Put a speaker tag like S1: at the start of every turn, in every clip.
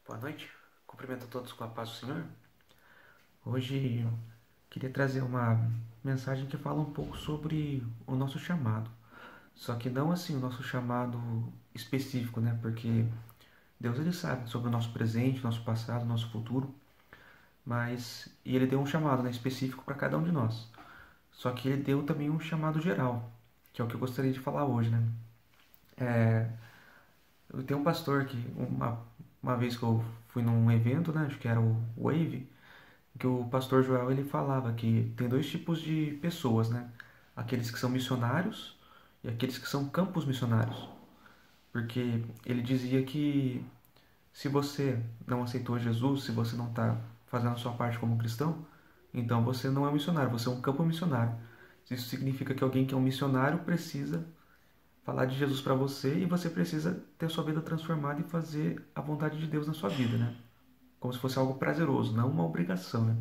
S1: Boa noite, cumprimento a todos com a paz do Senhor. Hoje eu queria trazer uma mensagem que fala um pouco sobre o nosso chamado. Só que não assim o nosso chamado específico, né? Porque Deus ele sabe sobre o nosso presente, nosso passado, nosso futuro, mas e ele deu um chamado, né, específico para cada um de nós. Só que ele deu também um chamado geral, que é o que eu gostaria de falar hoje, né? Eu tenho um pastor que uma vez que eu fui num evento, né, acho que era o Wave, que o pastor Joel ele falava que tem dois tipos de pessoas, né? Aqueles que são missionários e aqueles que são campos missionários. Porque ele dizia que se você não aceitou Jesus, se você não está fazendo a sua parte como cristão, então você não é um missionário, você é um campo missionário. Isso significa que alguém que é um missionário precisa falar de Jesus para você e você precisa ter a sua vida transformada e fazer a vontade de Deus na sua vida, né? Como se fosse algo prazeroso, não uma obrigação, né?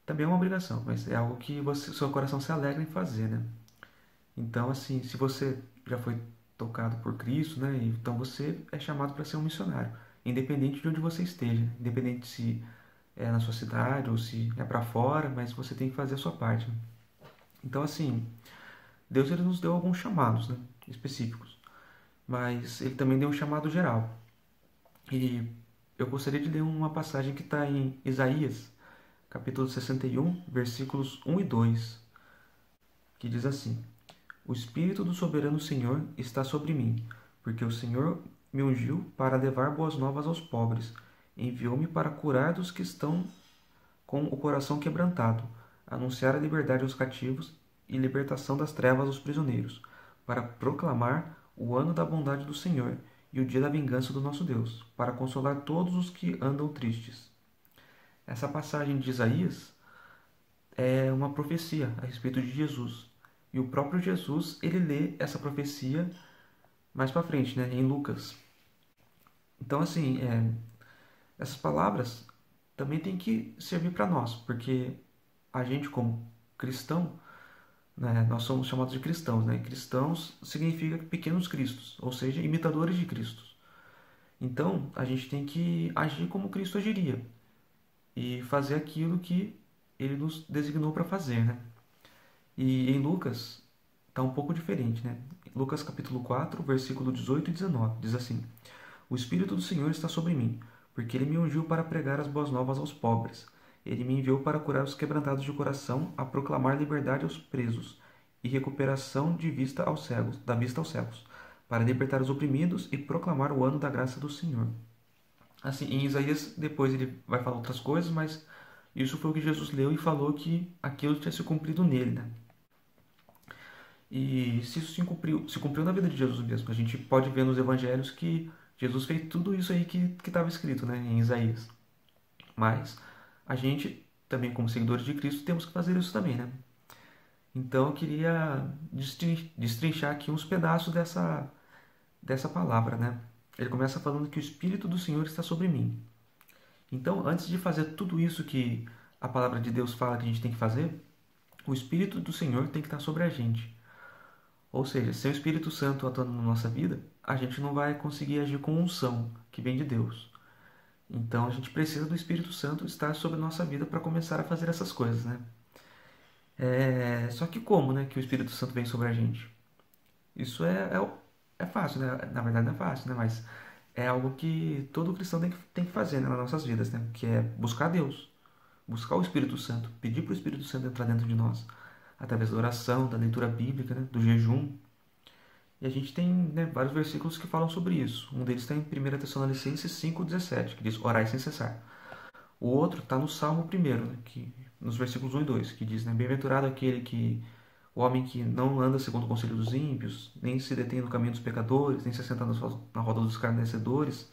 S1: Também é uma obrigação, mas é algo que seu coração se alegra em fazer, né? Então, assim, se você já foi tocado por Cristo, né? Então você é chamado para ser um missionário, independente de onde você esteja, independente se é na sua cidade ou se é para fora, mas você tem que fazer a sua parte, né? Então, assim, Deus ele nos deu alguns chamados, né? Específicos, mas ele também deu um chamado geral. E eu gostaria de ler uma passagem que está em Isaías, capítulo 61, versículos 1 e 2, que diz assim: O Espírito do Soberano Senhor está sobre mim, porque o Senhor me ungiu para levar boas novas aos pobres, enviou-me para curar dos que estão com o coração quebrantado, anunciar a liberdade aos cativos e libertação das trevas aos prisioneiros, para proclamar o ano da bondade do Senhor e o dia da vingança do nosso Deus, para consolar todos os que andam tristes. Essa passagem de Isaías é uma profecia a respeito de Jesus. E o próprio Jesus, ele lê essa profecia mais para frente, né, em Lucas. Então, assim, essas palavras também têm que servir para nós, porque a gente, como cristão, né, nós somos chamados de cristãos, né? Cristãos significa pequenos cristos, ou seja, imitadores de Cristo. Então, a gente tem que agir como Cristo agiria e fazer aquilo que ele nos designou para fazer, né? E em Lucas está um pouco diferente, né? Lucas capítulo 4, versículo 18 e 19, diz assim: O Espírito do Senhor está sobre mim, porque ele me ungiu para pregar as boas novas aos pobres. Ele me enviou para curar os quebrantados de coração, a proclamar liberdade aos presos e recuperação de vista aos cegos, da vista aos cegos, para libertar os oprimidos e proclamar o ano da graça do Senhor. Assim, em Isaías depois ele vai falar outras coisas, mas isso foi o que Jesus leu e falou que aquilo tinha se cumprido nele, né? E se isso se cumpriu na vida de Jesus mesmo. A gente pode ver nos evangelhos que Jesus fez tudo isso aí que estava escrito, né, em Isaías. Mas a gente, também como seguidores de Cristo, temos que fazer isso também, né? Então eu queria destrinchar aqui uns pedaços dessa palavra, né? Ele começa falando que o Espírito do Senhor está sobre mim. Então, antes de fazer tudo isso que a palavra de Deus fala que a gente tem que fazer, o Espírito do Senhor tem que estar sobre a gente. Ou seja, sem o Espírito Santo atuando na nossa vida, a gente não vai conseguir agir com unção que vem de Deus. Então a gente precisa do Espírito Santo estar sobre a nossa vida para começar a fazer essas coisas, né? Só que como, né, que o Espírito Santo vem sobre a gente? Isso é fácil, né? Na verdade não é fácil, né? Mas é algo que todo cristão tem que fazer, né, nas nossas vidas, né? Que é buscar Deus, buscar o Espírito Santo, pedir para o Espírito Santo entrar dentro de nós, através da oração, da leitura bíblica, né, do jejum. E a gente tem, né, vários versículos que falam sobre isso. Um deles está em 1 Tessalonicenses 5,17, que diz: Orai sem cessar. O outro está no Salmo 1, né, nos versículos 1 e 2, que diz: né, Bem-aventurado o homem que não anda segundo o conselho dos ímpios, nem se detém no caminho dos pecadores, nem se assenta na roda dos escarnecedores,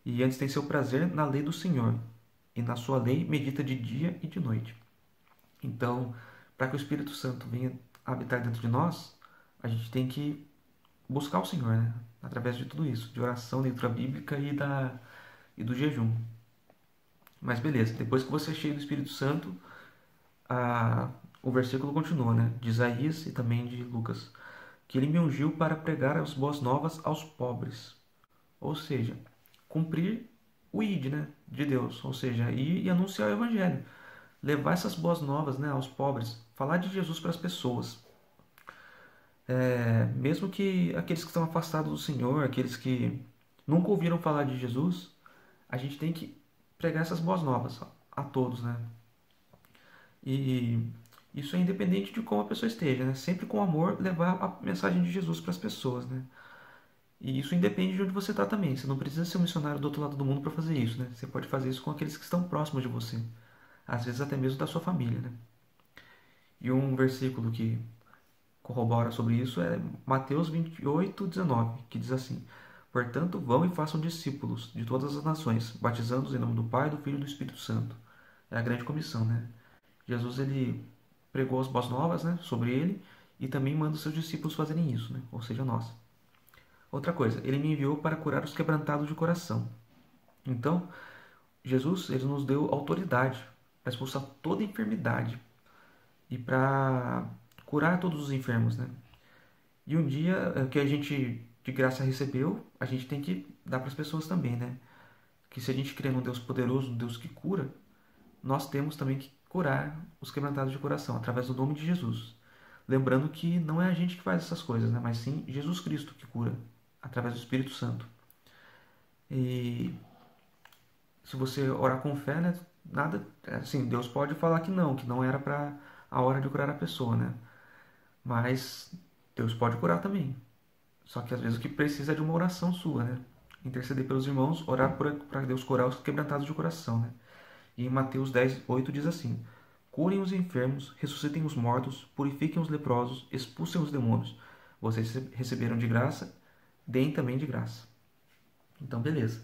S1: e antes tem seu prazer na lei do Senhor, e na sua lei medita de dia e de noite. Então, para que o Espírito Santo venha habitar dentro de nós, a gente tem que buscar o Senhor, né? Através de tudo isso, de oração, leitura bíblica e do jejum. Mas beleza, depois que você é cheio do Espírito Santo, o versículo continua, né? De Isaías e também de Lucas, que ele me ungiu para pregar as boas novas aos pobres. Ou seja, cumprir o id, né, de Deus, ou seja, ir e anunciar o evangelho, levar essas boas novas, né, aos pobres, falar de Jesus para as pessoas. Mesmo que aqueles que estão afastados do Senhor, aqueles que nunca ouviram falar de Jesus, a gente tem que pregar essas boas novas a todos, né? E isso é independente de como a pessoa esteja, né? Sempre com amor levar a mensagem de Jesus para as pessoas, né? E isso independe de onde você está também. Você não precisa ser um missionário do outro lado do mundo para fazer isso, né? Você pode fazer isso com aqueles que estão próximos de você, às vezes até mesmo da sua família, né? E um versículo que corrobora sobre isso é Mateus 28:19, que diz assim: Portanto, vão e façam discípulos de todas as nações, batizando-os em nome do Pai, do Filho e do Espírito Santo. É a grande comissão, né? Jesus, ele pregou as boas novas, né, sobre ele e também manda os seus discípulos fazerem isso, né? Ou seja, nós. Outra coisa, ele me enviou para curar os quebrantados de coração. Então, Jesus, ele nos deu autoridade para expulsar toda enfermidade e para curar todos os enfermos, né? E um dia que a gente de graça recebeu, a gente tem que dar para as pessoas também, né? Que se a gente crê num Deus poderoso, um Deus que cura, nós temos também que curar os quebrantados de coração através do nome de Jesus. Lembrando que não é a gente que faz essas coisas, né? Mas sim Jesus Cristo que cura através do Espírito Santo. E se você orar com fé, né? Nada, assim, Deus pode falar que não era para a hora de curar a pessoa, né? Mas Deus pode curar também. Só que às vezes o que precisa é de uma oração sua, né? Interceder pelos irmãos, orar para Deus curar os quebrantados de coração, né? E em Mateus 10:8 diz assim: Curem os enfermos, ressuscitem os mortos, purifiquem os leprosos, expulsem os demônios. Vocês receberam de graça, deem também de graça. Então, beleza.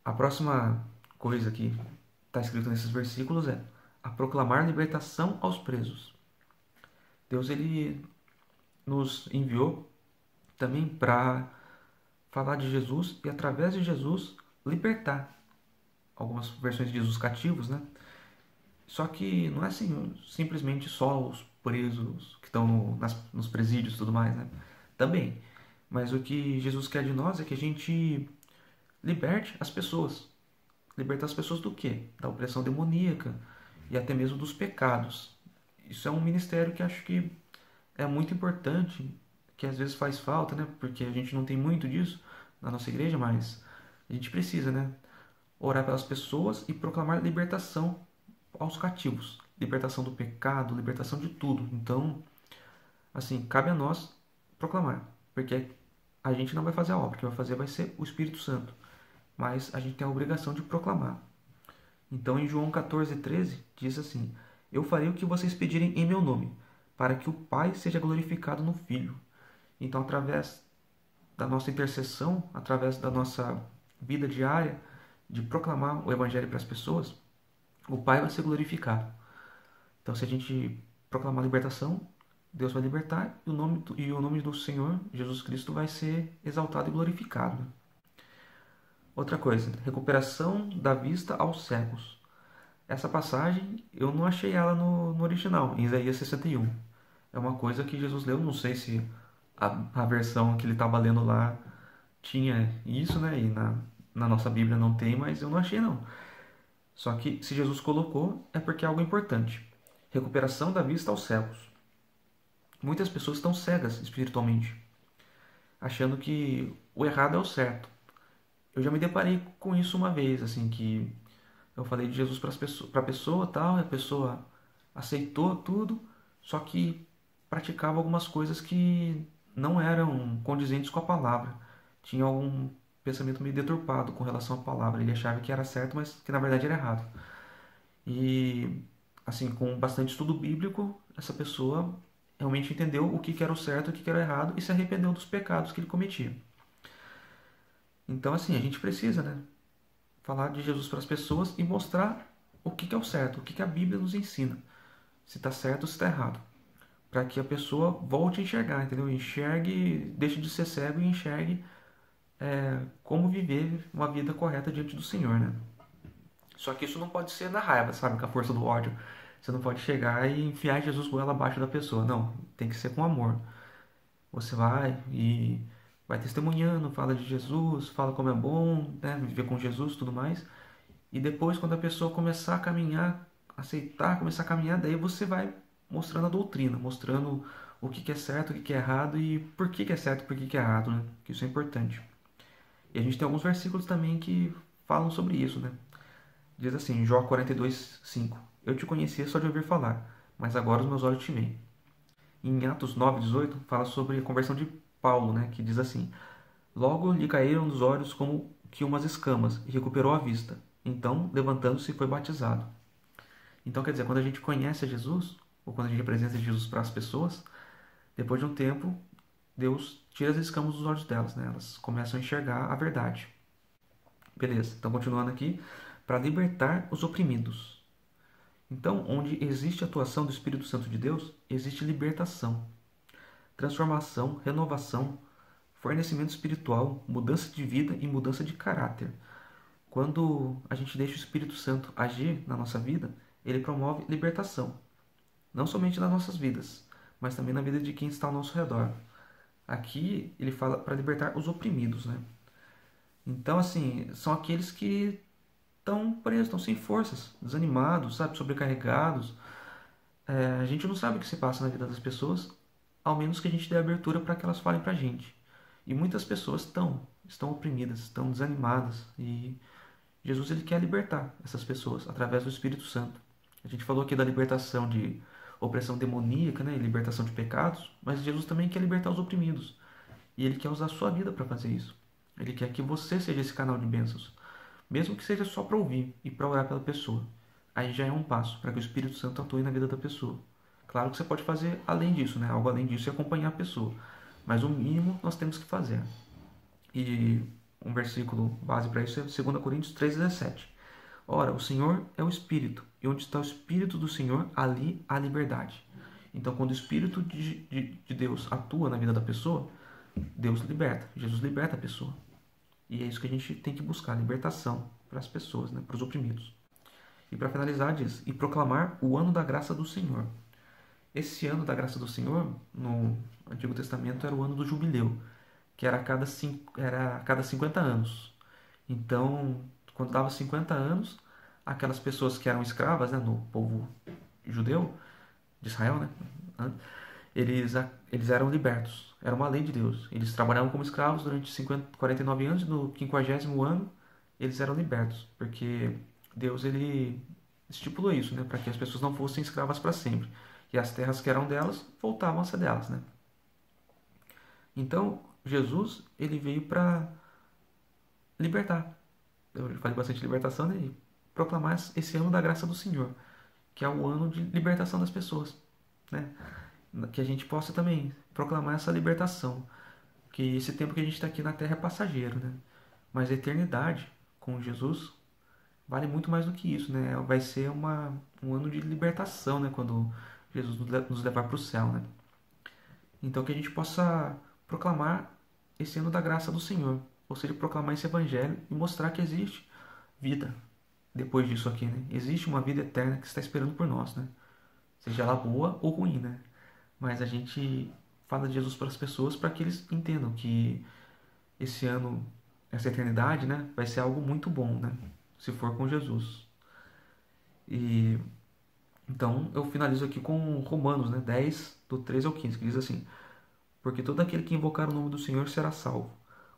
S1: A próxima coisa que está escrito nesses versículos é a proclamar libertação aos presos. Deus, ele nos enviou também para falar de Jesus e através de Jesus libertar algumas versões de Jesus cativos, né? Só que não é assim simplesmente só os presos que estão nos presídios e tudo mais, né? Também. Mas o que Jesus quer de nós é que a gente liberte as pessoas. Libertar as pessoas do quê? Da opressão demoníaca e até mesmo dos pecados. Isso é um ministério que acho que é muito importante, que às vezes faz falta, né? Porque a gente não tem muito disso na nossa igreja, mas a gente precisa, né? Orar pelas pessoas e proclamar libertação aos cativos. Libertação do pecado, libertação de tudo. Então, assim, cabe a nós proclamar. Porque a gente não vai fazer a obra, quem vai fazer vai ser o Espírito Santo. Mas a gente tem a obrigação de proclamar. Então, em João 14:13, diz assim: Eu farei o que vocês pedirem em meu nome, para que o Pai seja glorificado no Filho. Então, através da nossa intercessão, através da nossa vida diária, de proclamar o Evangelho para as pessoas, o Pai vai ser glorificado. Então, se a gente proclamar a libertação, Deus vai libertar e o nome do Senhor, Jesus Cristo, vai ser exaltado e glorificado. Outra coisa, recuperação da vista aos cegos. Essa passagem eu não achei ela no original, em Isaías 61. É uma coisa que Jesus leu, não sei se a versão que ele estava lendo lá tinha isso, né? E na nossa Bíblia não tem, mas eu não achei não. Só que se Jesus colocou, é porque é algo importante. Recuperação da vista aos cegos. Muitas pessoas estão cegas espiritualmente, achando que o errado é o certo. Eu já me deparei com isso uma vez, assim, que eu falei de Jesus para a pessoa, tal, e a pessoa aceitou tudo, só que praticava algumas coisas que não eram condizentes com a palavra. Tinha algum pensamento meio deturpado com relação à palavra. Ele achava que era certo, mas que na verdade era errado. E, assim, com bastante estudo bíblico, essa pessoa realmente entendeu o que era o certo e o que era o errado e se arrependeu dos pecados que ele cometia. Então, assim, a gente precisa, né, falar de Jesus para as pessoas e mostrar o que é o certo, o que a Bíblia nos ensina. Se está certo ou se está errado. Para que a pessoa volte a enxergar, entendeu? Enxergue, deixe de ser cego e enxergue como viver uma vida correta diante do Senhor, né? Só que isso não pode ser na raiva, sabe? Com a força do ódio. Você não pode chegar e enfiar Jesus goela abaixo da pessoa. Não, tem que ser com amor. Você vai e vai testemunhando, fala de Jesus, fala como é bom, né, viver com Jesus e tudo mais. E depois, quando a pessoa começar a caminhar, aceitar, começar a caminhar, daí você vai mostrando a doutrina, mostrando o que é certo, o que é errado e por que é certo e por que é errado, né? Que isso é importante. E a gente tem alguns versículos também que falam sobre isso, né? Diz assim, Jó 42:5: Eu te conhecia só de ouvir falar, mas agora os meus olhos te veem. E em Atos 9:18 fala sobre a conversão de Paulo, né? Que diz assim: Logo lhe caíram dos olhos como que umas escamas e recuperou a vista. Então, levantando-se, foi batizado. Então, quer dizer, quando a gente conhece Jesus, ou quando a gente apresenta Jesus para as pessoas, depois de um tempo, Deus tira as escamas dos olhos delas, né? Elas começam a enxergar a verdade. Beleza, então continuando aqui, para libertar os oprimidos. Então, onde existe a atuação do Espírito Santo de Deus, existe libertação, transformação, renovação, fornecimento espiritual, mudança de vida e mudança de caráter. Quando a gente deixa o Espírito Santo agir na nossa vida, ele promove libertação, não somente nas nossas vidas, mas também na vida de quem está ao nosso redor. Aqui ele fala para libertar os oprimidos, né? Então, assim, são aqueles que estão presos, estão sem forças, desanimados, sabe, sobrecarregados. A gente não sabe o que se passa na vida das pessoas, ao menos que a gente dê abertura para que elas falem para a gente. E muitas pessoas estão oprimidas, estão desanimadas. E Jesus ele quer libertar essas pessoas através do Espírito Santo. A gente falou aqui da libertação de opressão demoníaca, né, e libertação de pecados, mas Jesus também quer libertar os oprimidos. E ele quer usar a sua vida para fazer isso. Ele quer que você seja esse canal de bênçãos, mesmo que seja só para ouvir e para orar pela pessoa. Aí já é um passo para que o Espírito Santo atue na vida da pessoa. Claro que você pode fazer além disso, né? Algo além disso é acompanhar a pessoa. Mas o mínimo nós temos que fazer. E um versículo base para isso é 2 Coríntios 3,17. Ora, o Senhor é o Espírito, e onde está o Espírito do Senhor, ali há liberdade. Então, quando o Espírito de Deus atua na vida da pessoa, Deus liberta, Jesus liberta a pessoa. E é isso que a gente tem que buscar, libertação para as pessoas, né, para os oprimidos. E para finalizar, diz: e proclamar o ano da graça do Senhor. Esse ano da graça do Senhor, no Antigo Testamento, era o ano do jubileu, que era a cada 50 anos. Então, quando dava 50 anos, aquelas pessoas que eram escravas, né, no povo judeu, de Israel, né, eles eram libertos. Era uma lei de Deus. Eles trabalhavam como escravos durante 49 anos, e no 50º ano eles eram libertos, porque Deus ele estipulou isso, né, para que as pessoas não fossem escravas para sempre. E as terras que eram delas voltavam a ser delas, né? Então, Jesus, ele veio para libertar. Eu falei bastante de libertação, né? E proclamar esse ano da graça do Senhor, que é o ano de libertação das pessoas, né? Que a gente possa também proclamar essa libertação, que esse tempo que a gente está aqui na Terra é passageiro, né? Mas a eternidade com Jesus vale muito mais do que isso, né? Vai ser um ano de libertação, né? Quando Jesus nos levar para o céu, né? Então que a gente possa proclamar esse ano da graça do Senhor, ou seja, proclamar esse evangelho e mostrar que existe vida depois disso aqui, né? Existe uma vida eterna que está esperando por nós, né? Seja ela boa ou ruim, né? Mas a gente fala de Jesus para as pessoas para que eles entendam que esse ano, essa eternidade, né, vai ser algo muito bom, né? Se for com Jesus. E então eu finalizo aqui com Romanos, né, 10, do 13 ao 15, que diz assim: Porque todo aquele que invocar o nome do Senhor será salvo.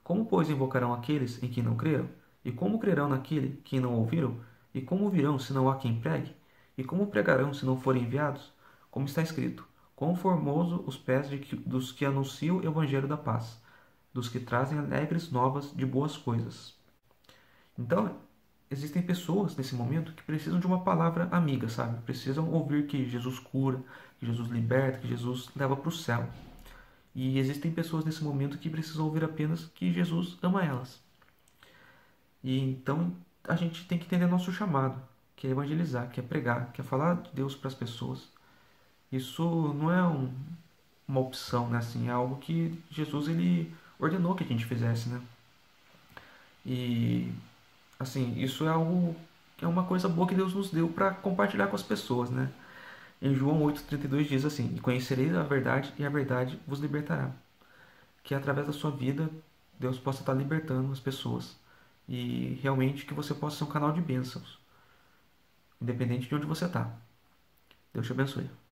S1: Como, pois, invocarão aqueles em quem não creram? E como crerão naquele que não ouviram? E como virão se não há quem pregue? E como pregarão se não forem enviados? Como está escrito: Quão formoso os pés dos que anunciam o evangelho da paz, dos que trazem alegres novas de boas coisas. Então, existem pessoas nesse momento que precisam de uma palavra amiga, sabe? Precisam ouvir que Jesus cura, que Jesus liberta, que Jesus leva para o céu. E existem pessoas nesse momento que precisam ouvir apenas que Jesus ama elas. E então a gente tem que entender nosso chamado, que é evangelizar, que é pregar, que é falar de Deus para as pessoas. Isso não é uma opção, né? Assim, é algo que Jesus ele ordenou que a gente fizesse, né? E assim, isso é uma coisa boa que Deus nos deu para compartilhar com as pessoas, né? Em João 8,32 diz assim: E conhecereis a verdade, e a verdade vos libertará. que através da sua vida Deus possa estar libertando as pessoas e realmente que você possa ser um canal de bênçãos, independente de onde você está. Deus te abençoe.